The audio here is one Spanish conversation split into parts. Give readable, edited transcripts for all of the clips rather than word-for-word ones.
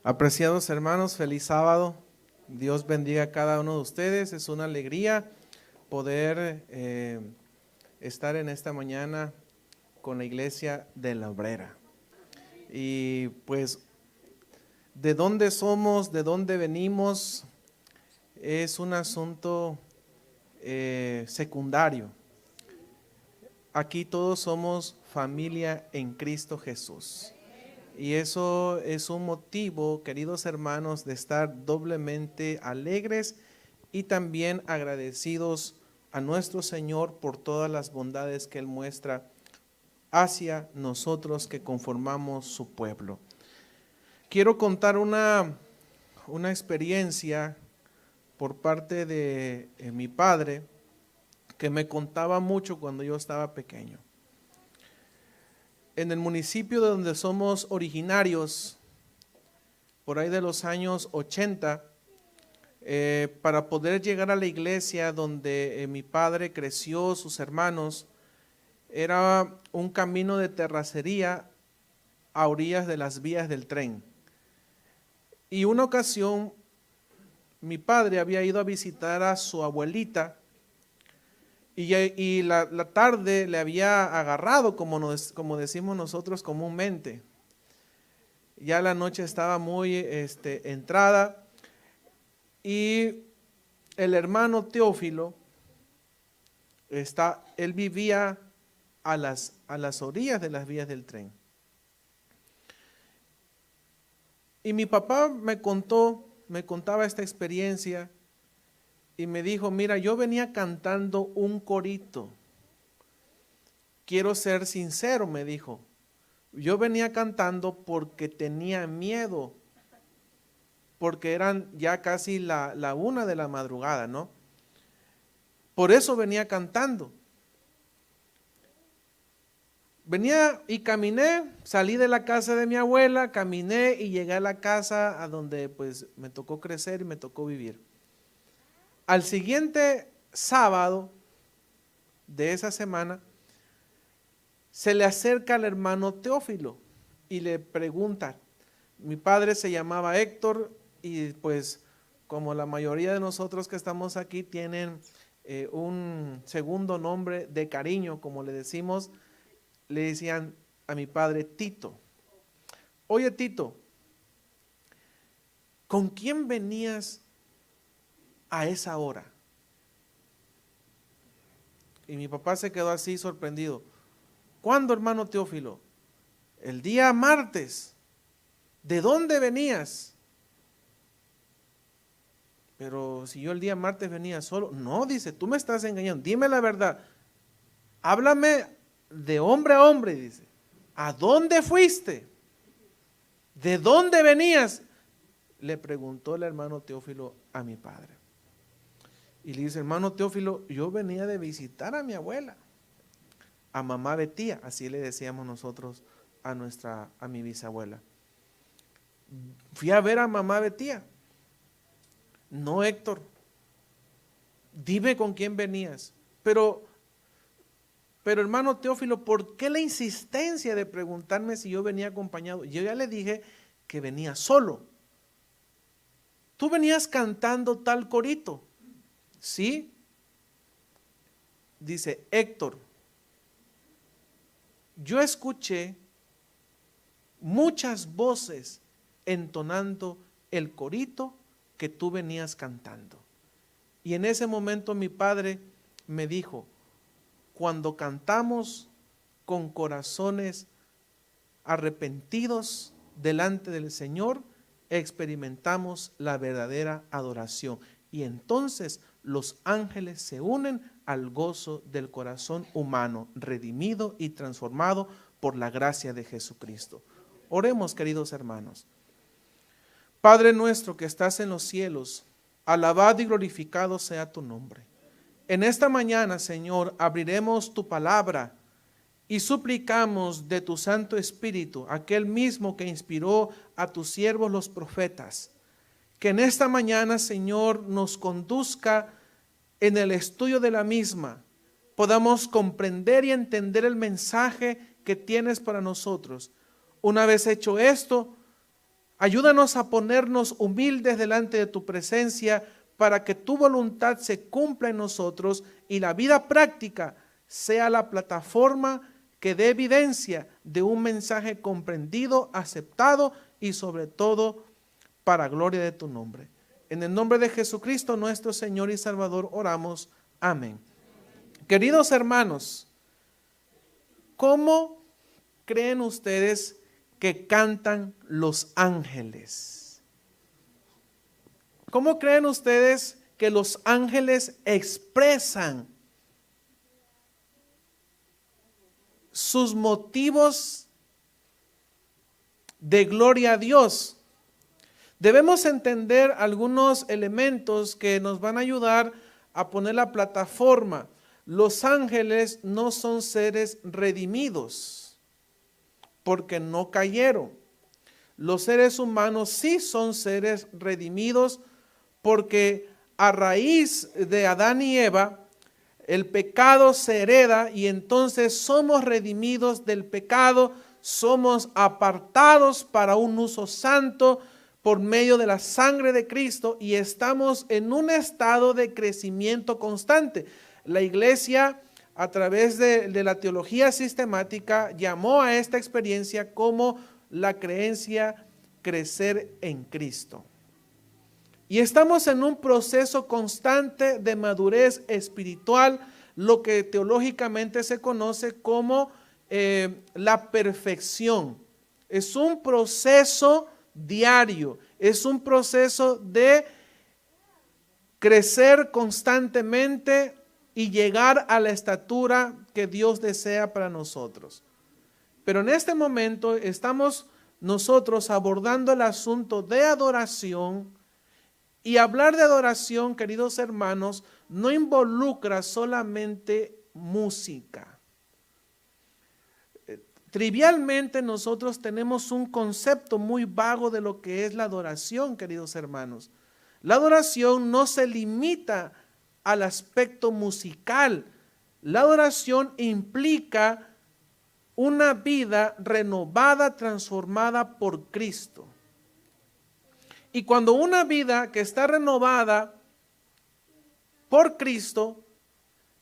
Apreciados hermanos, feliz sábado. Dios bendiga a cada uno de ustedes. Es una alegría poder estar en esta mañana con la iglesia de La Obrera. Y pues, de dónde somos, de dónde venimos, es un asunto secundario. Aquí todos somos familia en Cristo Jesús. Y eso es un motivo, queridos hermanos, de estar doblemente alegres y también agradecidos a nuestro Señor por todas las bondades que Él muestra hacia nosotros que conformamos su pueblo. Quiero contar una experiencia por parte de mi padre, que me contaba mucho cuando yo estaba pequeño. En el municipio de donde somos originarios, por ahí de los años 80, para poder llegar a la iglesia donde mi padre creció, sus hermanos, era un camino de terracería a orillas de las vías del tren. Y una ocasión, mi padre había ido a visitar a su abuelita, y la tarde le había agarrado, como decimos nosotros comúnmente. Ya la noche estaba muy entrada, y el hermano Teófilo, él vivía a las orillas de las vías del tren. Y mi papá me contaba esta experiencia, y me dijo: mira, yo venía cantando un corito. Quiero ser sincero, me dijo. Yo venía cantando porque tenía miedo, porque eran ya casi la 1 de la madrugada, ¿no? Por eso venía cantando. Venía y caminé, salí de la casa de mi abuela, caminé y llegué a la casa a donde pues me tocó crecer y me tocó vivir. Al siguiente sábado de esa semana, se le acerca al hermano Teófilo y le pregunta. Mi padre se llamaba Héctor, y pues como la mayoría de nosotros que estamos aquí tienen un segundo nombre de cariño, como le decimos, le decían a mi padre Tito. Oye, Tito, ¿con quién venías a esa hora? Y mi papá se quedó así sorprendido. ¿Cuándo, hermano Teófilo? El día martes. ¿De dónde venías? Pero si yo el día martes venía solo. No, dice, tú me estás engañando, dime la verdad. Háblame de hombre a hombre, dice. ¿A dónde fuiste? ¿De dónde venías? Le preguntó el hermano Teófilo a mi padre. Y le dice: hermano Teófilo, yo venía de visitar a mi abuela, a mamá Betía, así le decíamos nosotros a mi bisabuela. Fui a ver a mamá Betía. No, Héctor, dime con quién venías. Pero hermano Teófilo, ¿por qué la insistencia de preguntarme si yo venía acompañado? Yo ya le dije que venía solo. Tú venías cantando tal corito. ¿Sí? Dice: Héctor, yo escuché muchas voces entonando el corito que tú venías cantando. Y en ese momento mi padre me dijo: cuando cantamos con corazones arrepentidos delante del Señor, experimentamos la verdadera adoración. Y entonces los ángeles se unen al gozo del corazón humano, redimido y transformado por la gracia de Jesucristo. Oremos, queridos hermanos. Padre nuestro que estás en los cielos, alabado y glorificado sea tu nombre. En esta mañana, Señor, abriremos tu palabra y suplicamos de tu Santo Espíritu, aquel mismo que inspiró a tus siervos los profetas, que en esta mañana, Señor, nos conduzca en el estudio de la misma, podamos comprender y entender el mensaje que tienes para nosotros. Una vez hecho esto, Ayúdanos a ponernos humildes delante de tu presencia para que tu voluntad se cumpla en nosotros y la vida práctica sea la plataforma que dé evidencia de un mensaje comprendido, aceptado y sobre todo para gloria de tu nombre. En el nombre de Jesucristo nuestro Señor y Salvador oramos. Amén. Queridos hermanos, ¿cómo creen ustedes que cantan los ángeles? ¿Cómo creen ustedes que los ángeles expresan sus motivos de gloria a Dios? Debemos entender algunos elementos que nos van a ayudar a poner la plataforma. Los ángeles no son seres redimidos porque no cayeron. Los seres humanos sí son seres redimidos porque a raíz de Adán y Eva, el pecado se hereda y entonces somos redimidos del pecado, somos apartados para un uso santo por medio de la sangre de Cristo y estamos en un estado de crecimiento constante. La iglesia, a través de la teología sistemática, llamó a esta experiencia como la creencia crecer en Cristo. Y estamos en un proceso constante de madurez espiritual, lo que teológicamente se conoce como la perfección. Es un proceso diario, es un proceso de crecer constantemente y llegar a la estatura que Dios desea para nosotros. Pero en este momento estamos nosotros abordando el asunto de adoración. Y hablar de adoración, queridos hermanos, no involucra solamente música. Trivialmente nosotros tenemos un concepto muy vago de lo que es la adoración, queridos hermanos. La adoración no se limita al aspecto musical. La adoración implica una vida renovada, transformada por Cristo. Y cuando una vida que está renovada por Cristo,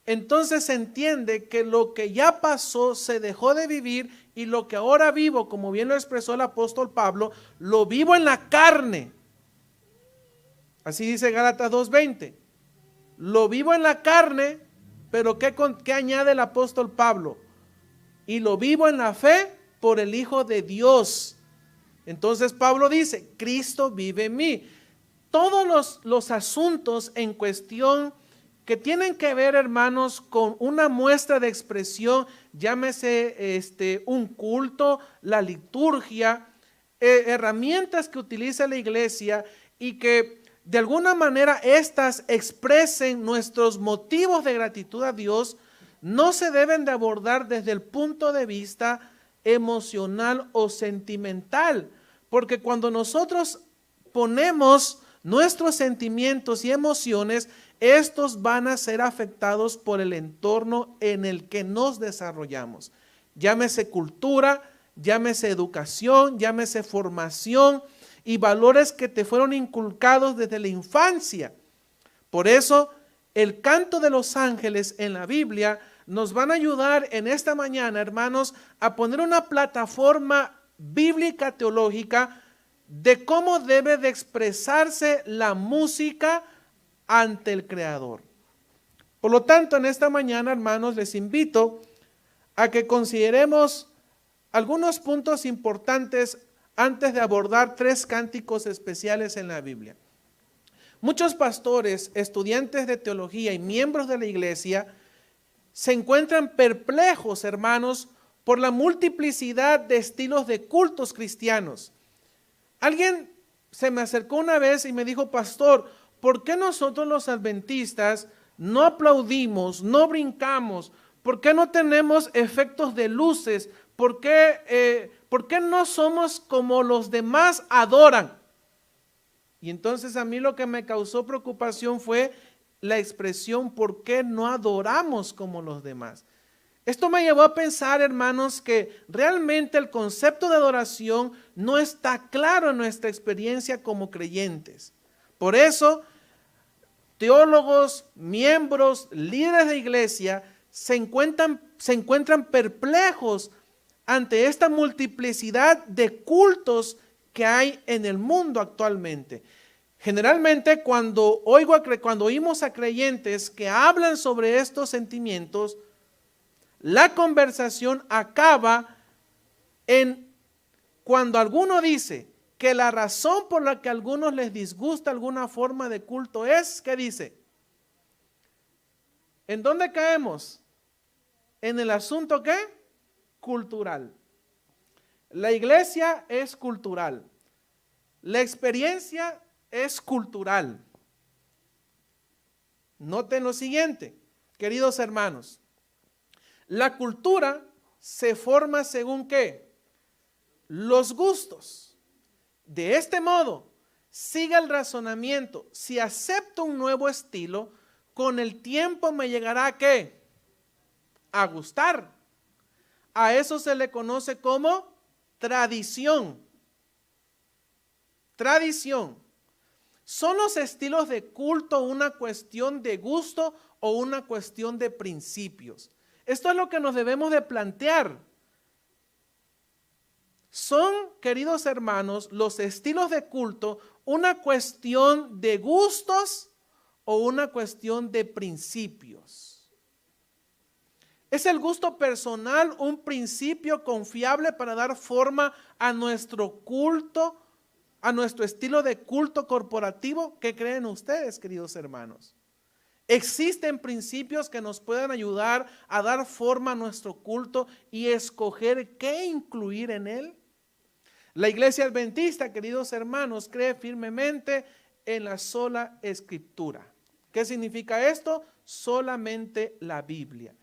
entonces se entiende que lo que ya pasó se dejó de vivir y lo que ahora vivo, como bien lo expresó el apóstol Pablo, lo vivo en la carne. Así dice Gálatas 2:20. Lo vivo en la carne, pero ¿qué añade el apóstol Pablo? Y lo vivo en la fe por el Hijo de Dios. Entonces Pablo dice, Cristo vive en mí. Todos los asuntos en cuestión que tienen que ver, hermanos, con una muestra de expresión, llámese un culto, la liturgia, herramientas que utiliza la iglesia y que de alguna manera estas expresen nuestros motivos de gratitud a Dios, no se deben de abordar desde el punto de vista emocional o sentimental, porque cuando nosotros ponemos nuestros sentimientos y emociones, estos van a ser afectados por el entorno en el que nos desarrollamos. Llámese cultura, llámese educación, llámese formación y valores que te fueron inculcados desde la infancia. Por eso, el canto de los ángeles en la Biblia nos van a ayudar en esta mañana, hermanos, a poner una plataforma bíblica teológica de cómo debe de expresarse la música ante el Creador. Por lo tanto, en esta mañana, hermanos, les invito a que consideremos algunos puntos importantes antes de abordar 3 cánticos especiales en la Biblia. Muchos pastores, estudiantes de teología y miembros de la iglesia se encuentran perplejos, hermanos, por la multiplicidad de estilos de cultos cristianos. Alguien se me acercó una vez y me dijo, pastor, ¿por qué nosotros los adventistas no aplaudimos, no brincamos? ¿Por qué no tenemos efectos de luces? ¿Por qué no somos como los demás adoran? Y entonces a mí lo que me causó preocupación fue la expresión, ¿por qué no adoramos como los demás? Esto me llevó a pensar, hermanos, que realmente el concepto de adoración no está claro en nuestra experiencia como creyentes. Por eso, teólogos, miembros, líderes de iglesia se encuentran perplejos ante esta multiplicidad de cultos que hay en el mundo actualmente. Generalmente cuando oímos a creyentes que hablan sobre estos sentimientos, la conversación acaba en cuando alguno dice que la razón por la que a algunos les disgusta alguna forma de culto es, ¿qué dice? ¿En dónde caemos? En el asunto ¿qué? Cultural. La iglesia es cultural. La experiencia es cultural. Noten lo siguiente, queridos hermanos. La cultura se forma según ¿qué? Los gustos. De este modo, siga el razonamiento. Si acepto un nuevo estilo, con el tiempo me llegará ¿a qué? A gustar. A eso se le conoce como tradición. Tradición. ¿Son los estilos de culto una cuestión de gusto o una cuestión de principios? Esto es lo que nos debemos de plantear. ¿Son, queridos hermanos, los estilos de culto una cuestión de gustos o una cuestión de principios? ¿Es el gusto personal un principio confiable para dar forma a nuestro culto, a nuestro estilo de culto corporativo? ¿Qué creen ustedes, queridos hermanos? ¿Existen principios que nos puedan ayudar a dar forma a nuestro culto y escoger qué incluir en él? La iglesia adventista, queridos hermanos, cree firmemente en la sola escritura. ¿Qué significa esto? Solamente la Biblia.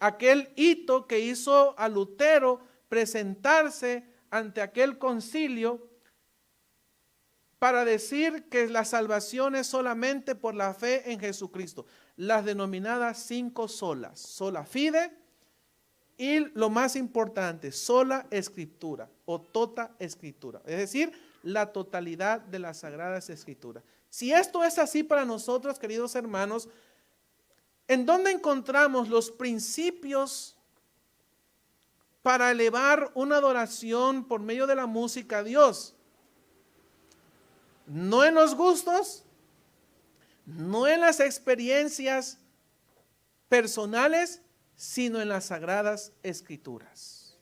Aquel hito que hizo a Lutero presentarse ante aquel concilio para decir que la salvación es solamente por la fe en Jesucristo. Las denominadas 5 solas, sola fide y lo más importante, sola escritura o tota escritura. Es decir, la totalidad de las sagradas escrituras. Si esto es así para nosotros, queridos hermanos, ¿en dónde encontramos los principios para elevar una adoración por medio de la música a Dios? No en los gustos, no en las experiencias personales, sino en las sagradas escrituras.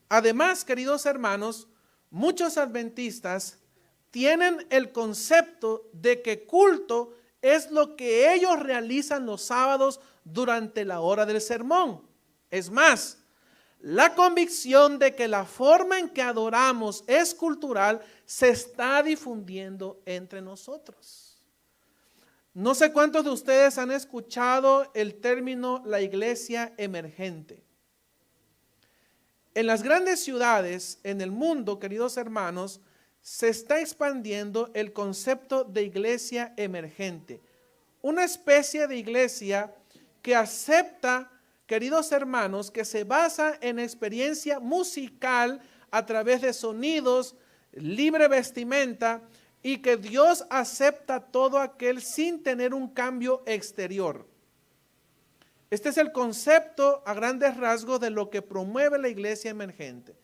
Además, queridos hermanos, muchos adventistas tienen el concepto de que culto es lo que ellos realizan los sábados durante la hora del sermón. Es más, la convicción de que la forma en que adoramos es cultural se está difundiendo entre nosotros. No sé cuántos de ustedes han escuchado el término la iglesia emergente. En las grandes ciudades en el mundo, queridos hermanos, se está expandiendo el concepto de iglesia emergente. Una especie de iglesia que acepta, queridos hermanos, que se basa en experiencia musical a través de sonidos, libre vestimenta, y que Dios acepta todo aquel sin tener un cambio exterior. Este es el concepto a grandes rasgos de lo que promueve la iglesia emergente.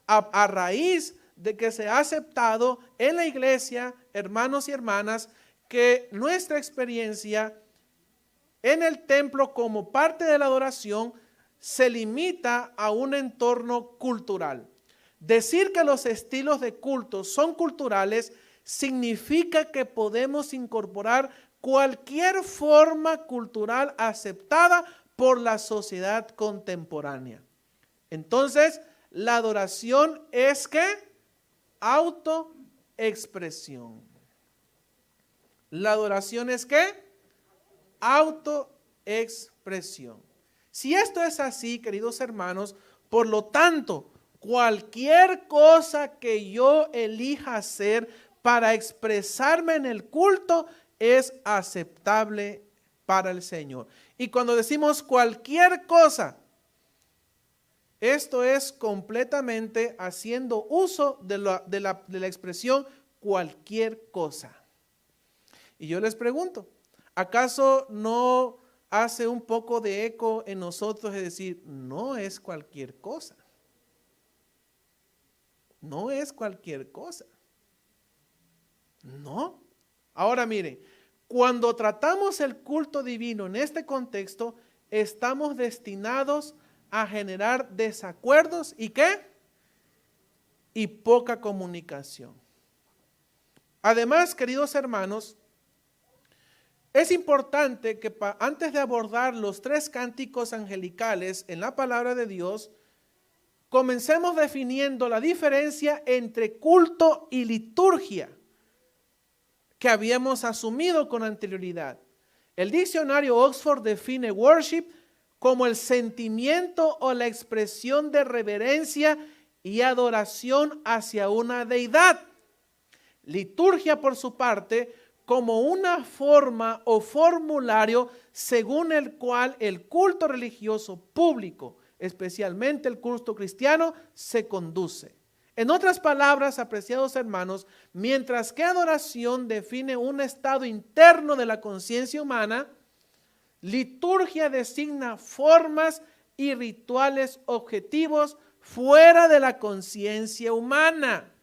A raíz de que se ha aceptado en la iglesia, hermanos y hermanas, que nuestra experiencia en el templo como parte de la adoración se limita a un entorno cultural. Decir que los estilos de culto son culturales significa que podemos incorporar cualquier forma cultural aceptada por la sociedad contemporánea. Entonces, la adoración es ¿qué? Autoexpresión. La adoración es ¿qué? Autoexpresión. Si esto es así, queridos hermanos, por lo tanto, cualquier cosa que yo elija hacer para expresarme en el culto es aceptable para el Señor. Y cuando decimos cualquier cosa, esto es completamente haciendo uso de la expresión cualquier cosa. Y yo les pregunto, ¿acaso no hace un poco de eco en nosotros de decir, no es cualquier cosa? No es cualquier cosa. No. Ahora miren, cuando tratamos el culto divino en este contexto, estamos destinados a generar desacuerdos y ¿qué? Y poca comunicación. Además, queridos hermanos, es importante que antes de abordar los 3 cánticos angelicales en la palabra de Dios, comencemos definiendo la diferencia entre culto y liturgia que habíamos asumido con anterioridad. El diccionario Oxford define worship como el sentimiento o la expresión de reverencia y adoración hacia una deidad. Liturgia, por su parte, como una forma o formulario según el cual el culto religioso público, especialmente el culto cristiano, se conduce. En otras palabras, apreciados hermanos, mientras que adoración define un estado interno de la conciencia humana, liturgia designa formas y rituales objetivos fuera de la conciencia humana.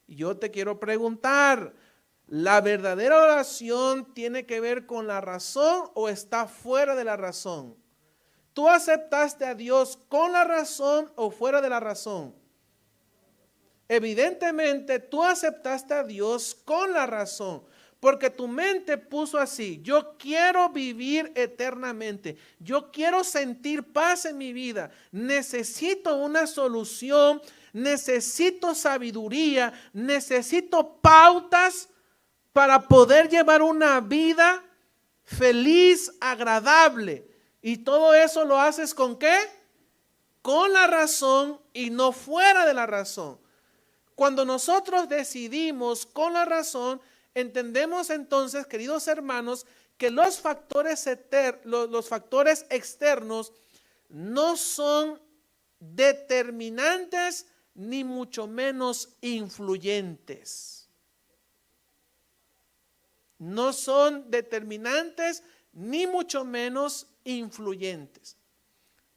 Y yo te quiero preguntar, ¿la verdadera oración tiene que ver con la razón o está fuera de la razón? ¿Tú aceptaste a Dios con la razón o fuera de la razón? Evidentemente tú aceptaste a Dios con la razón, porque tu mente puso así: yo quiero vivir eternamente, yo quiero sentir paz en mi vida, necesito una solución, necesito sabiduría, necesito pautas para poder llevar una vida feliz, agradable. Y todo eso lo haces ¿con qué? Con la razón y no fuera de la razón. Cuando nosotros decidimos con la razón, entendemos entonces, queridos hermanos, que los factores externos no son determinantes ni mucho menos influyentes. No son determinantes ni mucho menos influyentes.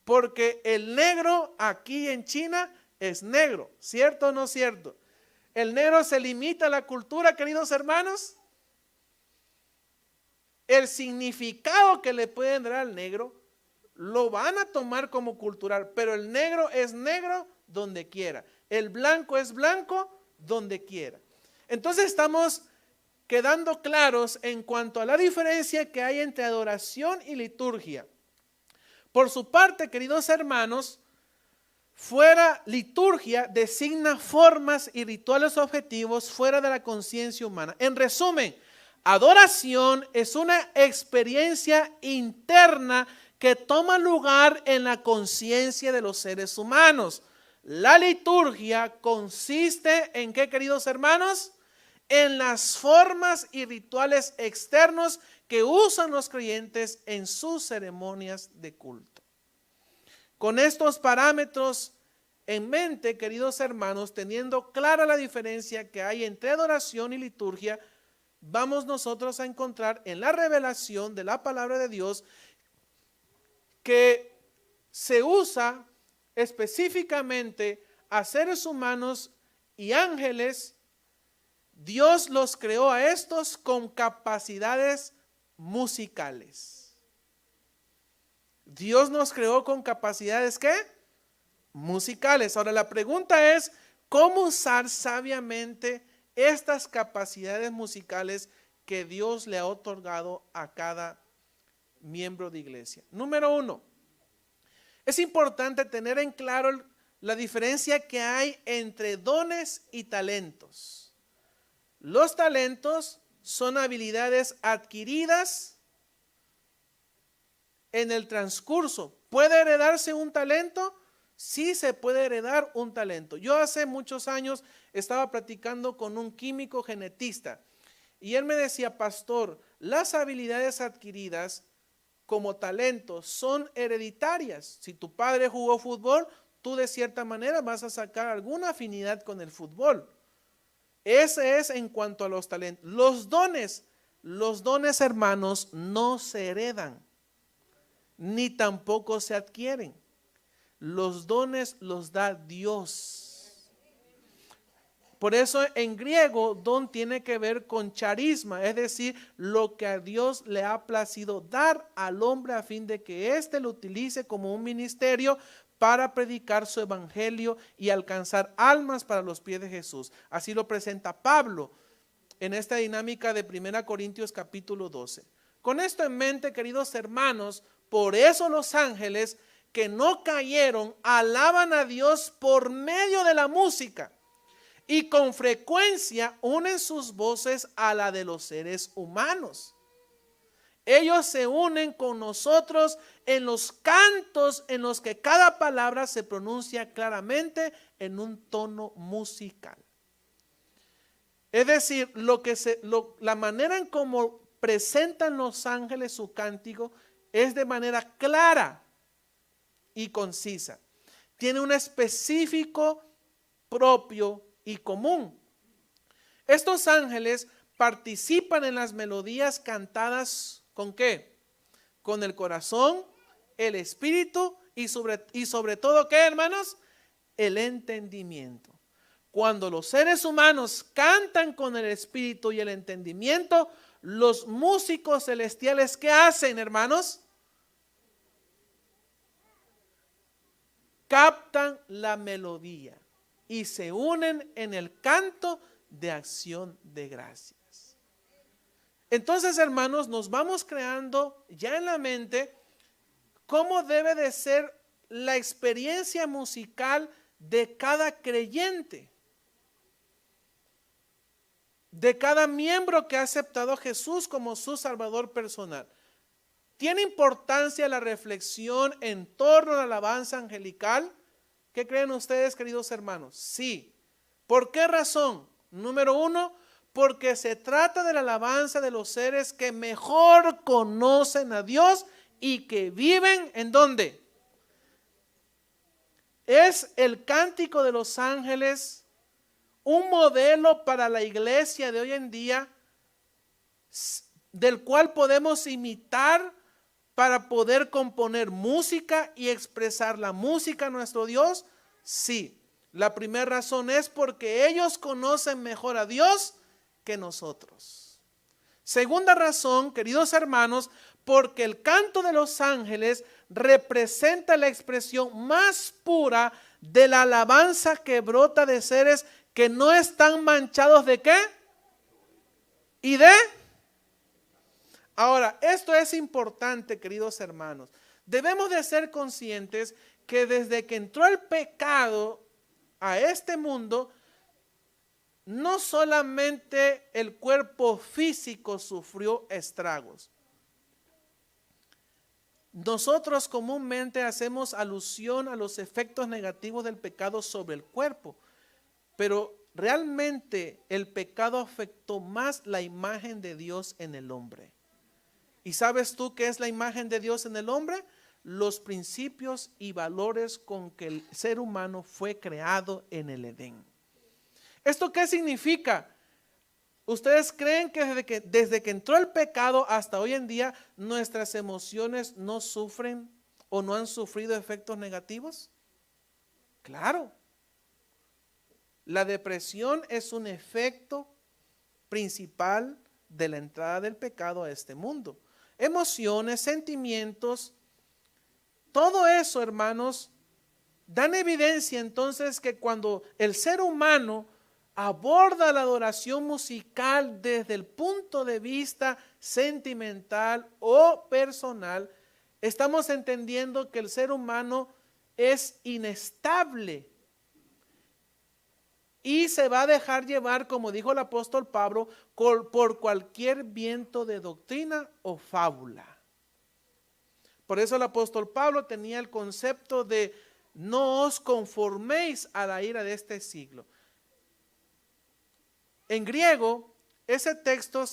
Porque el negro aquí en China es negro, ¿cierto o no cierto? ¿El negro se limita a la cultura, queridos hermanos? El significado que le pueden dar al negro lo van a tomar como cultural, pero el negro es negro donde quiera. El blanco es blanco donde quiera. Entonces estamos quedando claros en cuanto a la diferencia que hay entre adoración y liturgia. Por su parte, queridos hermanos, fuera liturgia designa formas y rituales objetivos fuera de la conciencia humana. En resumen, adoración es una experiencia interna que toma lugar en la conciencia de los seres humanos. La liturgia consiste en ¿qué, queridos hermanos? En las formas y rituales externos que usan los creyentes en sus ceremonias de culto. Con estos parámetros en mente, queridos hermanos, teniendo clara la diferencia que hay entre adoración y liturgia, vamos nosotros a encontrar en la revelación de la palabra de Dios que se usa específicamente a seres humanos y ángeles. Dios los creó a estos con capacidades musicales. Dios nos creó con capacidades ¿qué? Musicales. Ahora la pregunta es, ¿cómo usar sabiamente estas capacidades musicales que Dios le ha otorgado a cada miembro de iglesia? Número 1, es importante tener en claro la diferencia que hay entre dones y talentos. Los talentos son habilidades adquiridas en el transcurso. ¿Puede heredarse un talento? Sí, se puede heredar un talento. Yo hace muchos años estaba platicando con un químico genetista y él me decía: pastor, las habilidades adquiridas como talento son hereditarias. Si tu padre jugó fútbol, tú de cierta manera vas a sacar alguna afinidad con el fútbol. Ese es en cuanto a los talentos. Los dones, hermanos, no se heredan, ni tampoco se adquieren. Los dones los da Dios. Por eso en griego don tiene que ver con charisma, es decir, lo que a Dios le ha placido dar al hombre a fin de que éste lo utilice como un ministerio para predicar su evangelio y alcanzar almas para los pies de Jesús. Así lo presenta Pablo en esta dinámica de 1 Corintios capítulo 12. Con esto en mente, queridos hermanos, por eso los ángeles que no cayeron alaban a Dios por medio de la música. Y con frecuencia unen sus voces a la de los seres humanos. Ellos se unen con nosotros en los cantos en los que cada palabra se pronuncia claramente en un tono musical. Es decir, la manera en cómo presentan los ángeles su cántico es de manera clara y concisa. Tiene un específico propio y común. Estos ángeles participan en las melodías cantadas ¿con qué? Con el corazón, el espíritu y sobre todo ¿qué, hermanos? El entendimiento. Cuando los seres humanos cantan con el espíritu y el entendimiento, los músicos celestiales ¿qué hacen, hermanos? Captan la melodía y se unen en el canto de acción de gracias. Entonces, hermanos, nos vamos creando ya en la mente cómo debe de ser la experiencia musical de cada creyente, de cada miembro que ha aceptado a Jesús como su Salvador personal. ¿Tiene importancia la reflexión en torno a la alabanza angelical? ¿Qué creen ustedes, queridos hermanos? Sí. ¿Por qué razón? Número uno, porque se trata de la alabanza de los seres que mejor conocen a Dios y que viven ¿en dónde? Es el cántico de los ángeles un modelo para la iglesia de hoy en día del cual podemos imitar para poder componer música y expresar la música a nuestro Dios? Sí. La primera razón es porque ellos conocen mejor a Dios que nosotros. Segunda razón, queridos hermanos, porque el canto de los ángeles representa la expresión más pura de la alabanza que brota de seres que no están manchados ¿de qué? ¿Y de? Ahora, esto es importante, queridos hermanos. Debemos de ser conscientes que desde que entró el pecado a este mundo, no solamente el cuerpo físico sufrió estragos. Nosotros comúnmente hacemos alusión a los efectos negativos del pecado sobre el cuerpo, pero realmente el pecado afectó más la imagen de Dios en el hombre. ¿Y sabes tú qué es la imagen de Dios en el hombre? Los principios y valores con que el ser humano fue creado en el Edén. ¿Esto qué significa? ¿Ustedes creen que desde que entró el pecado hasta hoy en día nuestras emociones no sufren o no han sufrido efectos negativos? Claro. La depresión es un efecto principal de la entrada del pecado a este mundo. Emociones, sentimientos, todo eso, hermanos, dan evidencia entonces que cuando el ser humano aborda la adoración musical desde el punto de vista sentimental o personal, estamos entendiendo que el ser humano es inestable y se va a dejar llevar, como dijo el apóstol Pablo, por cualquier viento de doctrina o fábula. Por eso el apóstol Pablo tenía el concepto de no os conforméis a la ira de este siglo. En griego, ese texto,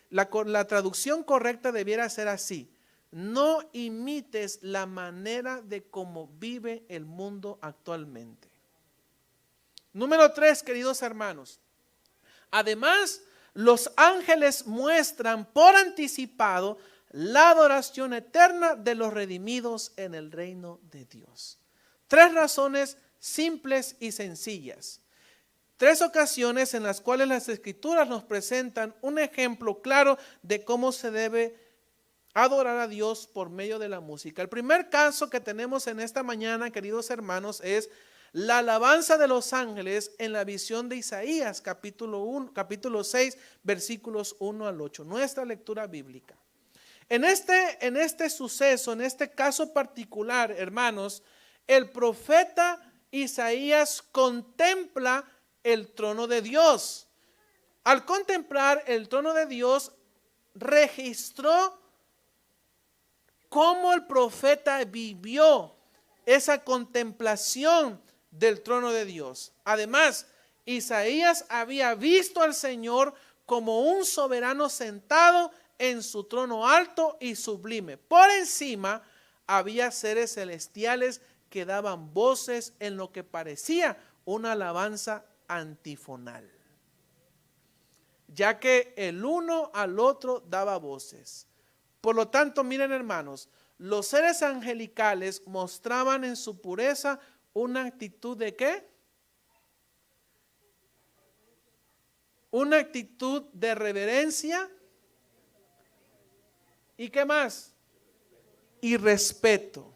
la traducción correcta debiera ser así: no imites la manera de cómo vive el mundo actualmente. Número 3, queridos hermanos. Además, los ángeles muestran por anticipado la adoración eterna de los redimidos en el reino de Dios. 3 razones simples y sencillas. 3 ocasiones en las cuales las Escrituras nos presentan un ejemplo claro de cómo se debe adorar a Dios por medio de la música. El primer caso que tenemos en esta mañana, queridos hermanos, es la alabanza de los ángeles en la visión de Isaías, capítulo 6, versículos 1 al 8. Nuestra lectura bíblica. En este suceso, en este caso particular, hermanos, el profeta Isaías contempla el trono de Dios. Al contemplar el trono de Dios, registró cómo el profeta vivió esa contemplación del trono de Dios. Además, Isaías había visto al Señor como un soberano sentado en su trono alto y sublime. Por encima había seres celestiales que daban voces en lo que parecía una alabanza antifonal, ya que el uno al otro daba voces. Por lo tanto, miren hermanos, los seres angelicales mostraban en su pureza una actitud de ¿qué? Una actitud de reverencia. ¿Y qué más? Y respeto.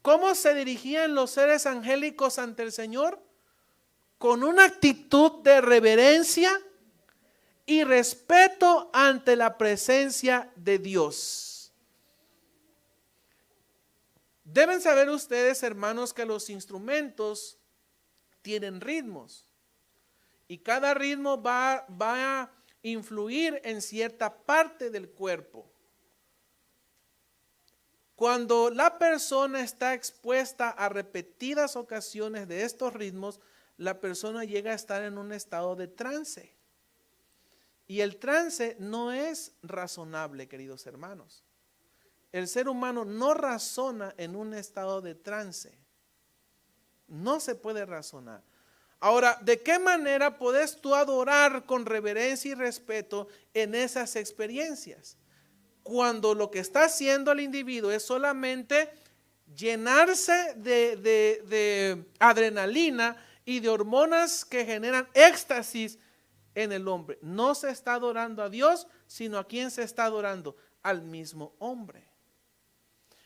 ¿Cómo se dirigían los seres angélicos ante el Señor? Con una actitud de reverencia y respeto ante la presencia de Dios. Deben saber ustedes, hermanos, que los instrumentos tienen ritmos y cada ritmo va a influir en cierta parte del cuerpo. Cuando la persona está expuesta a repetidas ocasiones de estos ritmos, la persona llega a estar en un estado de trance. Y el trance no es razonable, queridos hermanos. El ser humano no razona en un estado de trance. No se puede razonar. Ahora, ¿de qué manera puedes tú adorar con reverencia y respeto en esas experiencias? Cuando lo que está haciendo el individuo es solamente llenarse de adrenalina y de hormonas que generan éxtasis en el hombre. No se está adorando a Dios, sino a quién se está adorando, al mismo hombre.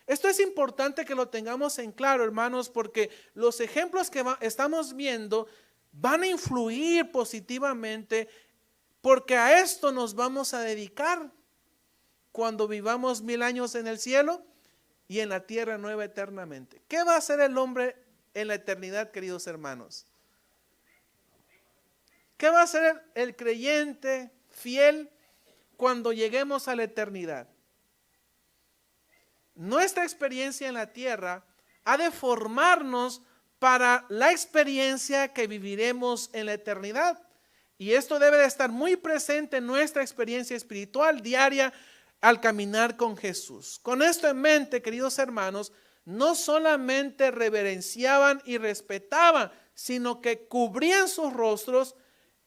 Esto es importante que lo tengamos en claro, hermanos, porque los ejemplos que estamos viendo van a influir positivamente, porque a esto nos vamos a dedicar cuando vivamos 1000 años en el cielo y en la tierra nueva eternamente. ¿Qué va a hacer el hombre en la eternidad, queridos hermanos? ¿Qué va a hacer el creyente fiel cuando lleguemos a la eternidad? Nuestra experiencia en la tierra ha de formarnos para la experiencia que viviremos en la eternidad. Y esto debe de estar muy presente en nuestra experiencia espiritual diaria al caminar con Jesús. Con esto en mente, queridos hermanos, no solamente reverenciaban y respetaban, sino que cubrían sus rostros.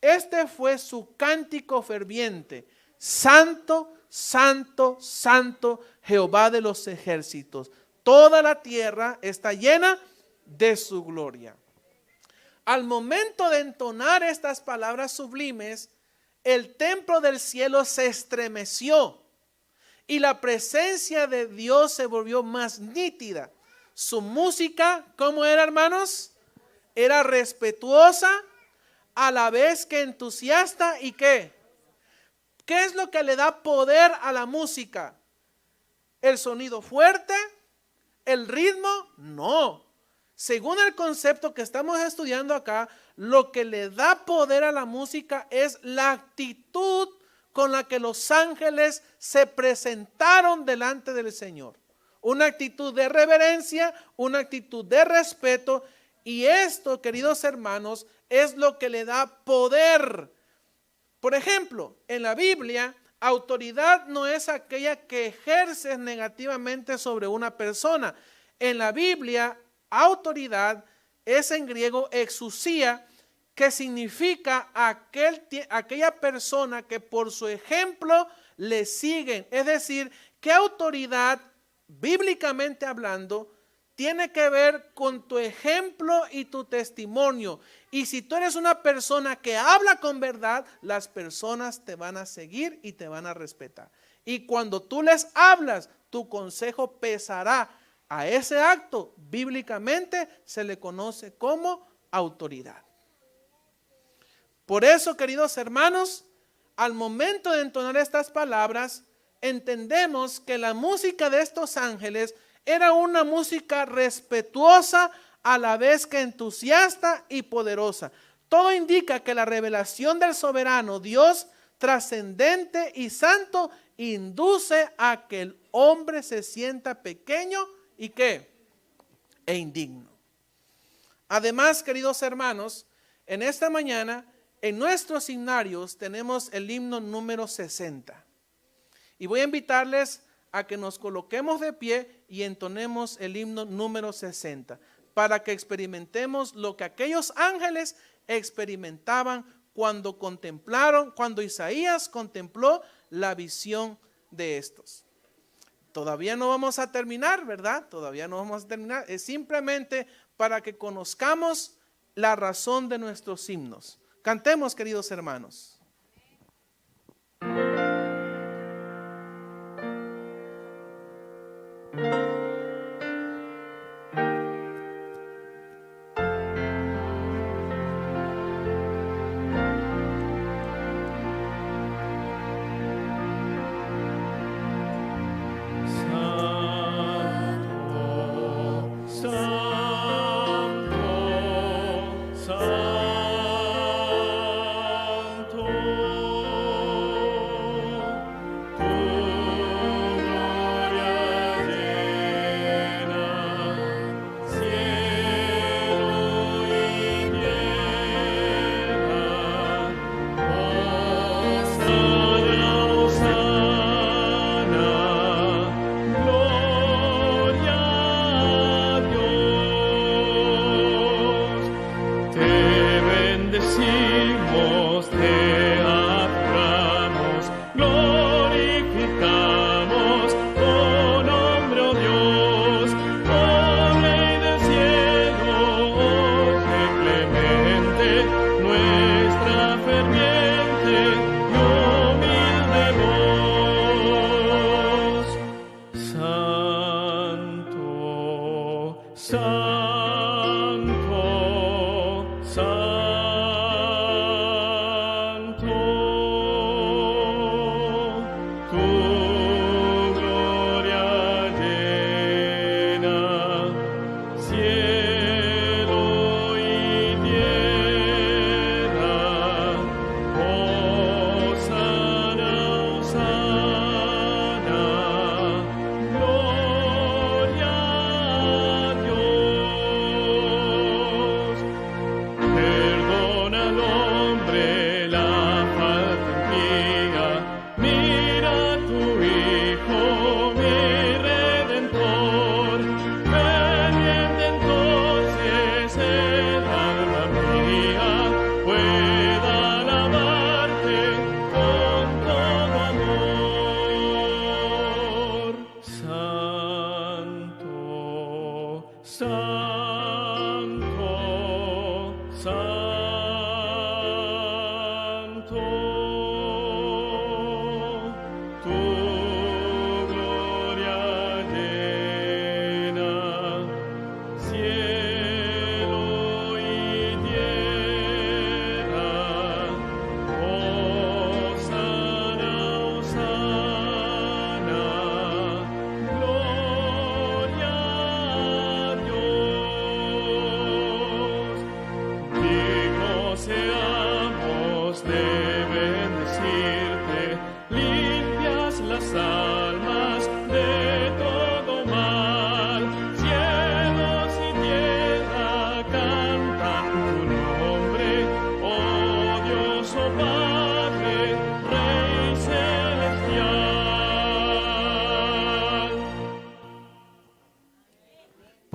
Este fue su cántico ferviente: Santo, Santo, Santo, Jehová de los ejércitos. Toda la tierra está llena de su gloria. Al momento de entonar estas palabras sublimes, el templo del cielo se estremeció y la presencia de Dios se volvió más nítida. Su música, ¿cómo era, hermanos? Era respetuosa, a la vez que entusiasta. ¿Y qué? ¿Qué es lo que le da poder a la música? ¿El sonido fuerte? ¿El ritmo? No. Según el concepto que estamos estudiando acá, lo que le da poder a la música es la actitud con la que los ángeles se presentaron delante del Señor. Una actitud de reverencia, una actitud de respeto. Y esto, queridos hermanos, es lo que le da poder. Por ejemplo, en la Biblia Autoridad no es aquella que ejerces negativamente sobre una persona. En la Biblia, autoridad es en griego exousia, que significa aquella persona que por su ejemplo le siguen. Es decir, que autoridad, bíblicamente hablando, tiene que ver con tu ejemplo y tu testimonio. Y si tú eres una persona que habla con verdad, las personas te van a seguir y te van a respetar. Y cuando tú les hablas, tu consejo pesará. A ese acto, bíblicamente, se le conoce como autoridad. Por eso, queridos hermanos, al momento de entonar estas palabras, entendemos que la música de estos ángeles era una música respetuosa, a la vez que entusiasta y poderosa. Todo indica que la revelación del soberano Dios, trascendente y santo, induce a que el hombre se sienta pequeño y ¿qué? E indigno. Además, queridos hermanos, en esta mañana, en nuestros himnarios tenemos el himno número 60. Y voy a invitarles a que nos coloquemos de pie y entonemos el himno número 60, para que experimentemos lo que aquellos ángeles experimentaban cuando cuando Isaías contempló la visión de estos. Todavía no vamos a terminar, ¿verdad? Todavía no vamos a terminar. Es simplemente para que conozcamos la razón de nuestros himnos. Cantemos, queridos hermanos. Te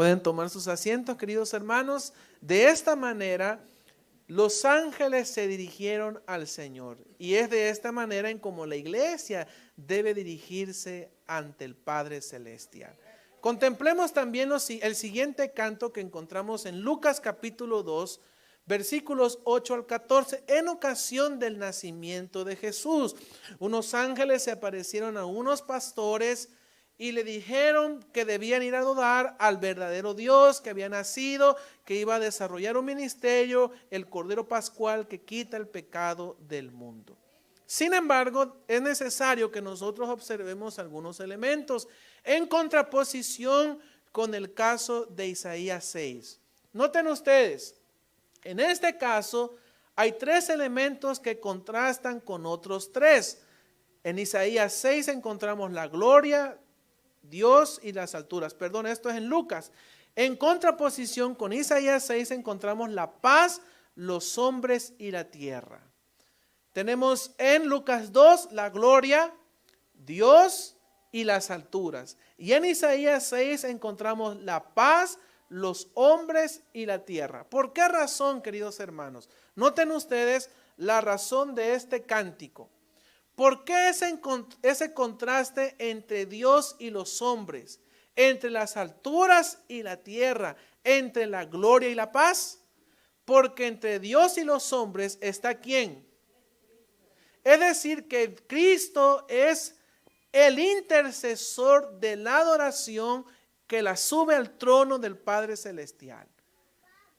Pueden tomar sus asientos, queridos hermanos. De esta manera, los ángeles se dirigieron al Señor. Y es de esta manera en como la iglesia debe dirigirse ante el Padre Celestial. Contemplemos también el siguiente canto que encontramos en Lucas capítulo 2, versículos 8 al 14, en ocasión del nacimiento de Jesús. Unos ángeles se aparecieron a unos pastores y le dijeron que debían ir a adorar al verdadero Dios que había nacido, que iba a desarrollar un ministerio, el Cordero Pascual que quita el pecado del mundo. Sin embargo, es necesario que nosotros observemos algunos elementos en contraposición con el caso de Isaías 6. Noten ustedes, en este caso hay tres elementos que contrastan con otros tres. En Isaías 6 encontramos la gloria, Dios y las alturas. Perdón, esto es en Lucas. En contraposición con Isaías 6 encontramos la paz, los hombres y la tierra. Tenemos en Lucas 2 la gloria, Dios y las alturas. Y en Isaías 6 encontramos la paz, los hombres y la tierra. ¿Por qué razón, queridos hermanos? Noten ustedes la razón de este cántico. ¿Por qué ese contraste entre Dios y los hombres, entre las alturas y la tierra, entre la gloria y la paz? Porque entre Dios y los hombres está ¿quién? Es decir, que Cristo es el intercesor de la adoración que la sube al trono del Padre Celestial.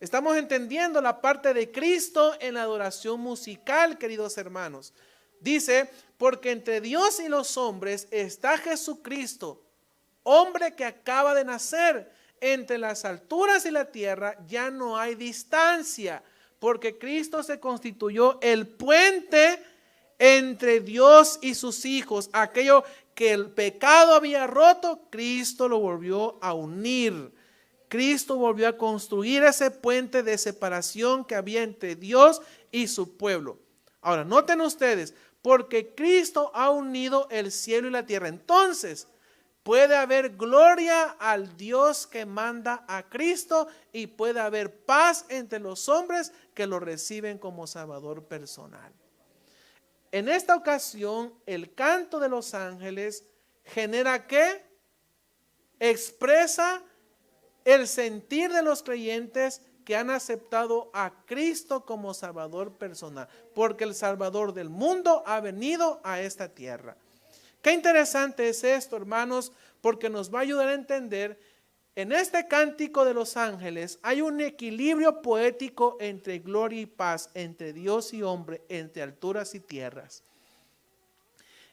Estamos entendiendo la parte de Cristo en la adoración musical, queridos hermanos. Dice, porque entre Dios y los hombres está Jesucristo, hombre que acaba de nacer. Entre las alturas y la tierra ya no hay distancia, porque Cristo se constituyó el puente entre Dios y sus hijos. Aquello que el pecado había roto, Cristo lo volvió a unir. Cristo volvió a construir ese puente de separación que había entre Dios y su pueblo. Ahora, noten ustedes, porque Cristo ha unido el cielo y la tierra. Entonces, puede haber gloria al Dios que manda a Cristo y puede haber paz entre los hombres que lo reciben como Salvador personal. En esta ocasión, el canto de los ángeles genera ¿qué? Expresa el sentir de los creyentes que han aceptado a Cristo como Salvador personal, porque el Salvador del mundo ha venido a esta tierra. Qué interesante es esto, hermanos, porque nos va a ayudar a entender, en este cántico de los ángeles hay un equilibrio poético entre gloria y paz, entre Dios y hombre, entre alturas y tierras.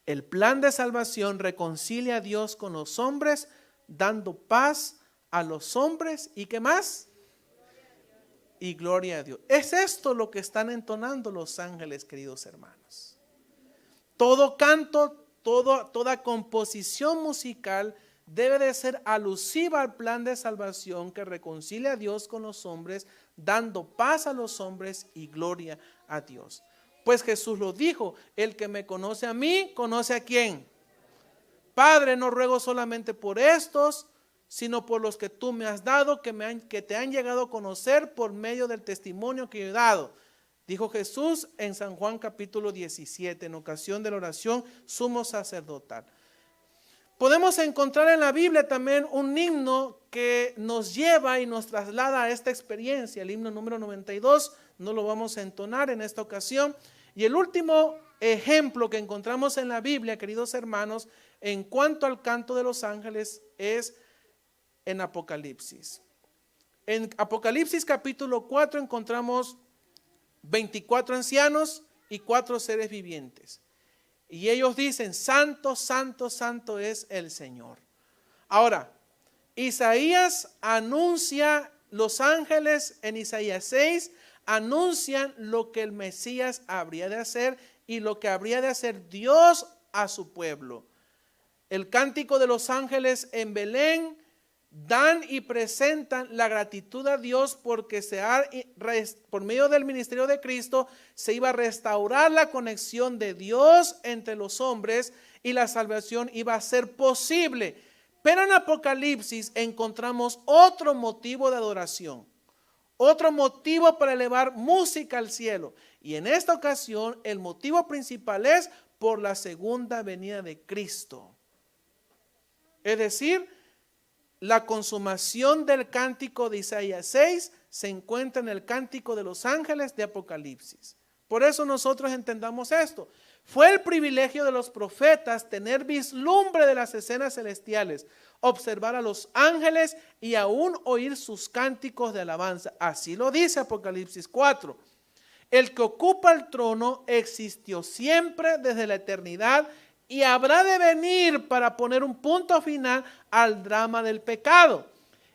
El plan de salvación reconcilia a Dios con los hombres, dando paz a los hombres y ¿qué más? Y gloria a Dios. Es esto lo que están entonando los ángeles, queridos hermanos. Todo canto, toda composición musical debe de ser alusiva al plan de salvación que reconcilia a Dios con los hombres, dando paz a los hombres y gloria a Dios. Pues Jesús lo dijo, el que me conoce a mí, conoce a ¿quién? Padre, no ruego solamente por estos, sino por los que tú me has dado, que te han llegado a conocer por medio del testimonio que yo he dado. Dijo Jesús en San Juan capítulo 17, en ocasión de la oración sumo sacerdotal. Podemos encontrar en la Biblia también un himno que nos lleva y nos traslada a esta experiencia, el himno número 92, no lo vamos a entonar en esta ocasión. Y el último ejemplo que encontramos en la Biblia, queridos hermanos, en cuanto al canto de los ángeles es en Apocalipsis. En Apocalipsis capítulo 4 encontramos 24 ancianos y 4 seres vivientes. Y ellos dicen, santo, santo, santo es el Señor. Ahora, Isaías anuncia, los ángeles en Isaías 6 anuncian lo que el Mesías habría de hacer y lo que habría de hacer Dios a su pueblo. El cántico de los ángeles en Belén dan y presentan la gratitud a Dios porque por medio del ministerio de Cristo se iba a restaurar la conexión de Dios entre los hombres y la salvación iba a ser posible. Pero en Apocalipsis encontramos otro motivo de adoración, otro motivo para elevar música al cielo. Y en esta ocasión el motivo principal es por la segunda venida de Cristo. Es decir, la consumación del cántico de Isaías 6 se encuentra en el cántico de los ángeles de Apocalipsis. Por eso nosotros entendamos esto. Fue el privilegio de los profetas tener vislumbre de las escenas celestiales, observar a los ángeles y aún oír sus cánticos de alabanza. Así lo dice Apocalipsis 4. El que ocupa el trono existió siempre desde la eternidad y habrá de venir para poner un punto final al drama del pecado.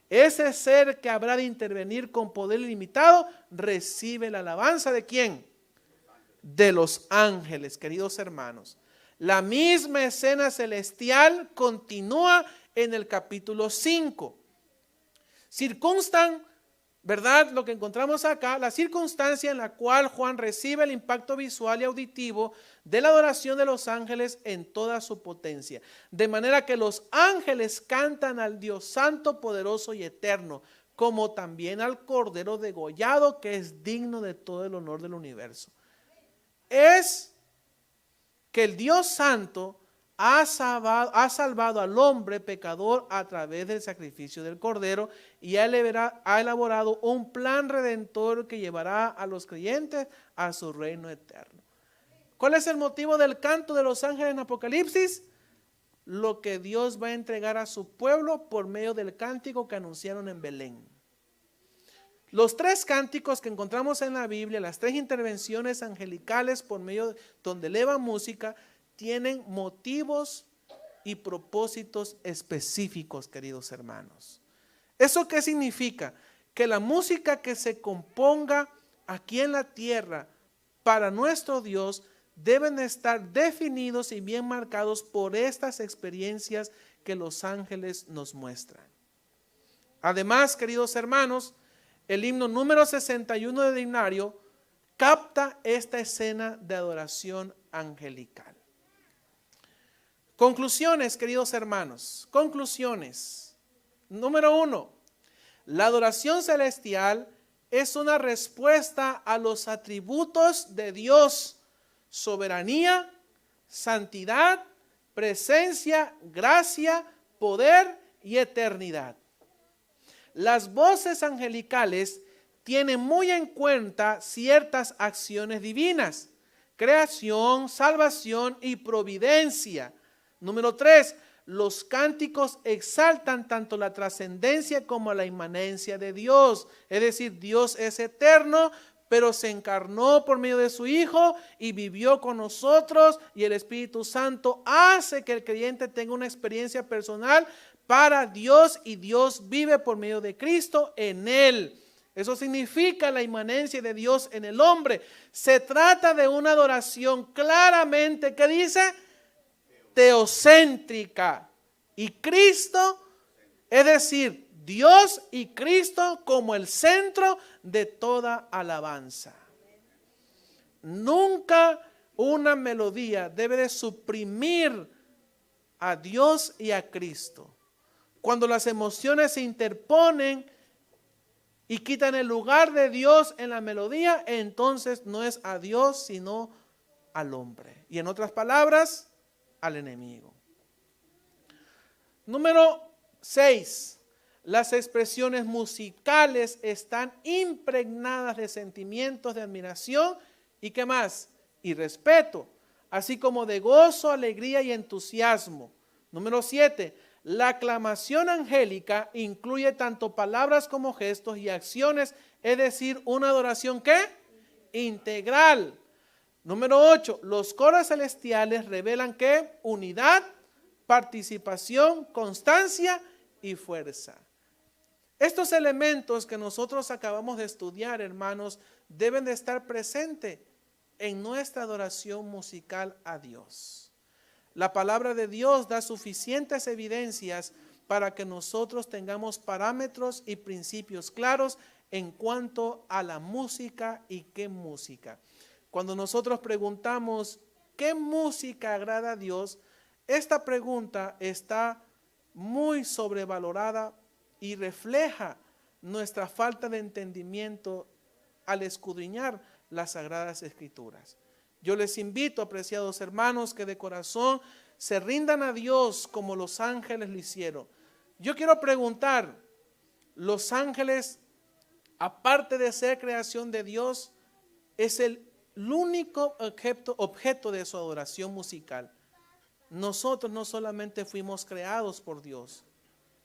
Ese ser que habrá de intervenir con poder ilimitado recibe la alabanza ¿de quién? De los ángeles, queridos hermanos. La misma escena celestial continúa en el capítulo 5. Circunstan, ¿verdad? Lo que encontramos acá, la circunstancia en la cual Juan recibe el impacto visual y auditivo de la adoración de los ángeles en toda su potencia. De manera que los ángeles cantan al Dios santo, poderoso y eterno, como también al Cordero degollado, que es digno de todo el honor del universo. Es que el Dios santo ha salvado al hombre pecador a través del sacrificio del Cordero y ha elaborado un plan redentor que llevará a los creyentes a su reino eterno. ¿Cuál es el motivo del canto de los ángeles en Apocalipsis? Lo que Dios va a entregar a su pueblo por medio del cántico que anunciaron en Belén. Los tres cánticos que encontramos en la Biblia, las tres intervenciones angelicales por medio donde elevan música, tienen motivos y propósitos específicos, queridos hermanos. ¿Eso qué significa? Que la música que se componga aquí en la tierra para nuestro Dios deben estar definidos y bien marcados por estas experiencias que los ángeles nos muestran. Además, queridos hermanos, el himno número 61 del himnario capta esta escena de adoración angelical. Conclusiones, queridos hermanos, conclusiones. Número 1, la adoración celestial es una respuesta a los atributos de Dios: soberanía, santidad, presencia, gracia, poder y eternidad. Las voces angelicales tienen muy en cuenta ciertas acciones divinas: creación, salvación y providencia. Número 3, los cánticos exaltan tanto la trascendencia como la inmanencia de Dios. Es decir, Dios es eterno, pero se encarnó por medio de su Hijo y vivió con nosotros, y el Espíritu Santo hace que el creyente tenga una experiencia personal para Dios, y Dios vive por medio de Cristo en él. Eso significa la inmanencia de Dios en el hombre. Se trata de una adoración claramente, ¿qué dice? Teocéntrica. Y Cristo, es decir, Dios y Cristo como el centro de toda alabanza. Nunca una melodía debe de suprimir a Dios y a Cristo. Cuando las emociones se interponen y quitan el lugar de Dios en la melodía, entonces no es a Dios sino al hombre. Y en otras palabras, al enemigo. Número 6. Las expresiones musicales están impregnadas de sentimientos de admiración y ¿qué más? Y respeto, así como de gozo, alegría y entusiasmo. Número 7. La aclamación angélica incluye tanto palabras como gestos y acciones, es decir, una adoración ¿qué? Integral. Número 8. Los coros celestiales revelan ¿qué? Unidad, participación, constancia y fuerza. Estos elementos que nosotros acabamos de estudiar, hermanos, deben de estar presentes en nuestra adoración musical a Dios. La palabra de Dios da suficientes evidencias para que nosotros tengamos parámetros y principios claros en cuanto a la música y qué música. Cuando nosotros preguntamos ¿qué música agrada a Dios?, esta pregunta está muy sobrevalorada y refleja nuestra falta de entendimiento al escudriñar las Sagradas Escrituras. Yo les invito, apreciados hermanos, que de corazón se rindan a Dios como los ángeles lo hicieron. Yo quiero preguntar, los ángeles, aparte de ser creación de Dios, es el único objeto de su adoración musical. Nosotros no solamente fuimos creados por Dios,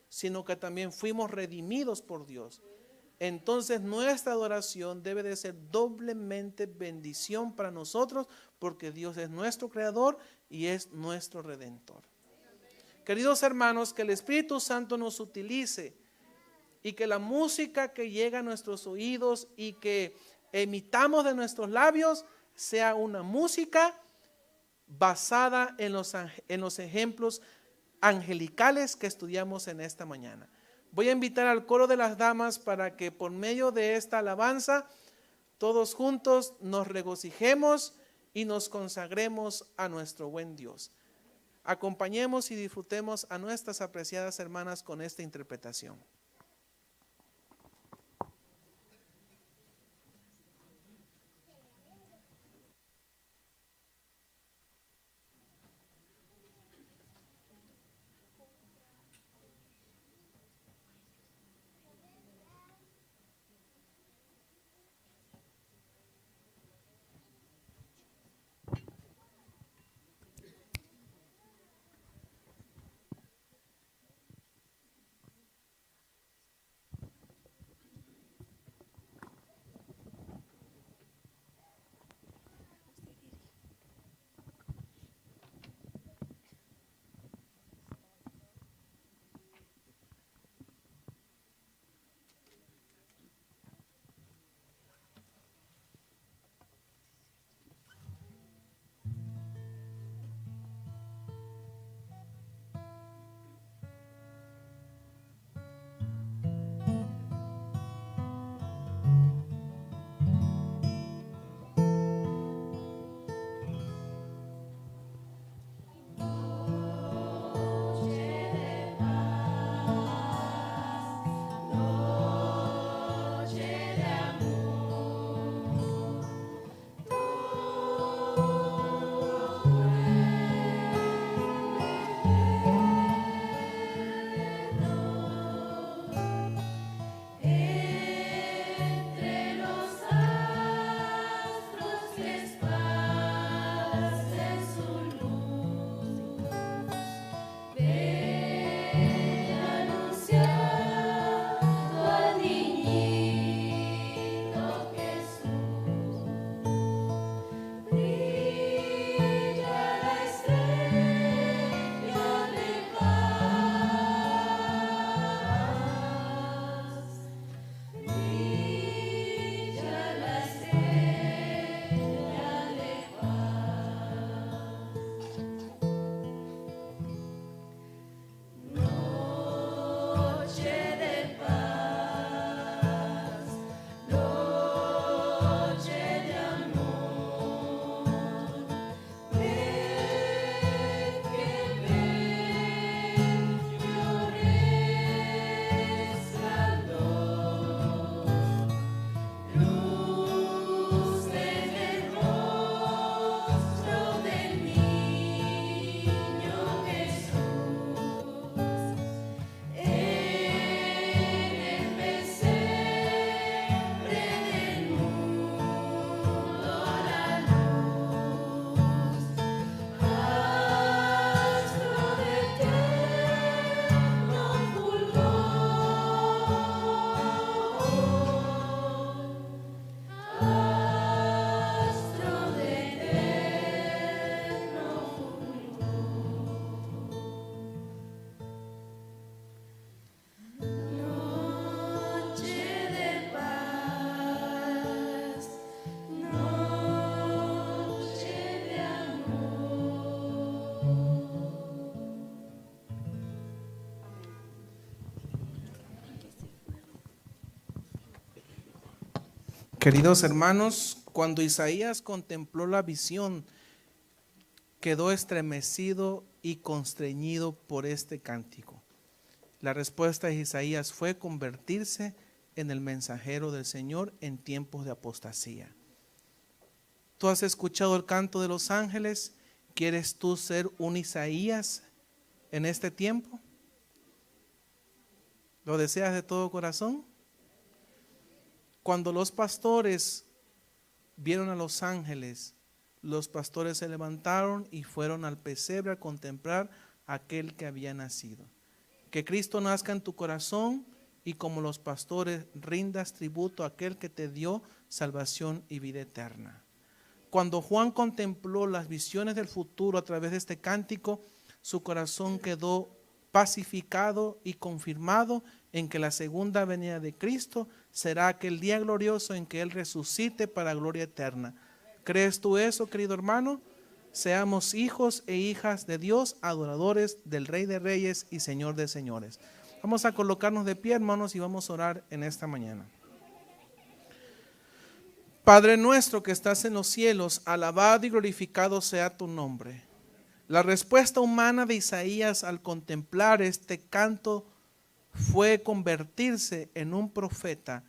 sino que también fuimos redimidos por Dios. Entonces nuestra adoración debe de ser doblemente bendición para nosotros, porque Dios es nuestro creador y es nuestro redentor. Queridos hermanos, que el Espíritu Santo nos utilice y que la música que llega a nuestros oídos y que emitamos de nuestros labios sea una música basada en los ejemplos angelicales que estudiamos en esta mañana. Voy a invitar al coro de las damas para que por medio de esta alabanza todos juntos nos regocijemos y nos consagremos a nuestro buen Dios. Acompañemos y disfrutemos a nuestras apreciadas hermanas con esta interpretación. Queridos hermanos, cuando Isaías contempló la visión, quedó estremecido y constreñido por este cántico. La respuesta de Isaías fue convertirse en el mensajero del Señor en tiempos de apostasía. ¿Tú has escuchado el canto de los ángeles? ¿Quieres tú ser un Isaías en este tiempo? ¿Lo deseas de todo corazón? Cuando los pastores vieron a los ángeles, los pastores se levantaron y fueron al pesebre a contemplar a aquel que había nacido. Que Cristo nazca en tu corazón y como los pastores rindas tributo a aquel que te dio salvación y vida eterna. Cuando Juan contempló las visiones del futuro a través de este cántico, su corazón quedó pacificado y confirmado en que la segunda venida de Cristo será aquel día glorioso en que Él resucite para gloria eterna. ¿Crees tú eso, querido hermano? Seamos hijos e hijas de Dios, adoradores del Rey de Reyes y Señor de Señores. Vamos a colocarnos de pie, hermanos, y vamos a orar en esta mañana. Padre nuestro que estás en los cielos, alabado y glorificado sea tu nombre. La respuesta humana de Isaías al contemplar este canto fue convertirse en un profeta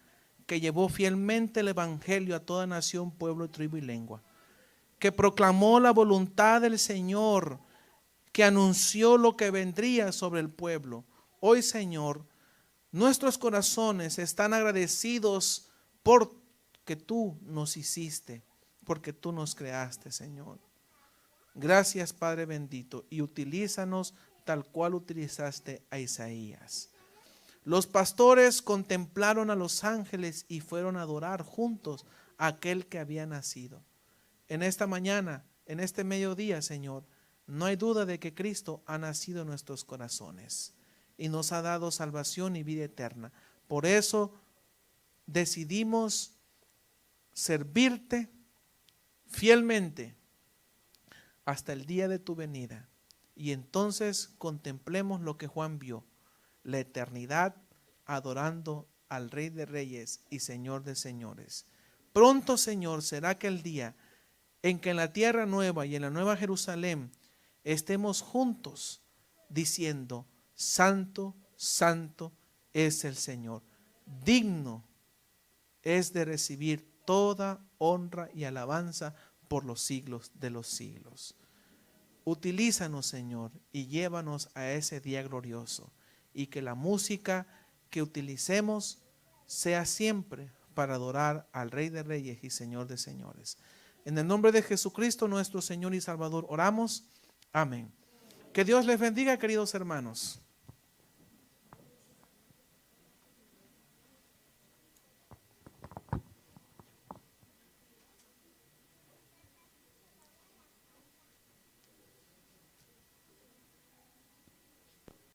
que llevó fielmente el evangelio a toda nación, pueblo, tribu y lengua, que proclamó la voluntad del Señor, que anunció lo que vendría sobre el pueblo. Hoy, Señor, nuestros corazones están agradecidos porque tú nos hiciste, porque tú nos creaste, Señor. Gracias, Padre bendito, y utilízanos tal cual utilizaste a Isaías. Los pastores contemplaron a los ángeles y fueron a adorar juntos a aquel que había nacido. En esta mañana, en este mediodía, Señor, no hay duda de que Cristo ha nacido en nuestros corazones y nos ha dado salvación y vida eterna. Por eso decidimos servirte fielmente hasta el día de tu venida. Y entonces contemplemos lo que Juan vio, la eternidad adorando al Rey de Reyes y Señor de Señores. Pronto, Señor, será aquel día en que en la tierra nueva y en la nueva Jerusalén estemos juntos diciendo: Santo, santo es el Señor. Digno es de recibir toda honra y alabanza por los siglos de los siglos. Utilízanos, Señor, y llévanos a ese día glorioso, y que la música que utilicemos sea siempre para adorar al Rey de Reyes y Señor de Señores. En el nombre de Jesucristo, nuestro Señor y Salvador, oramos. Amén. Que Dios les bendiga, queridos hermanos.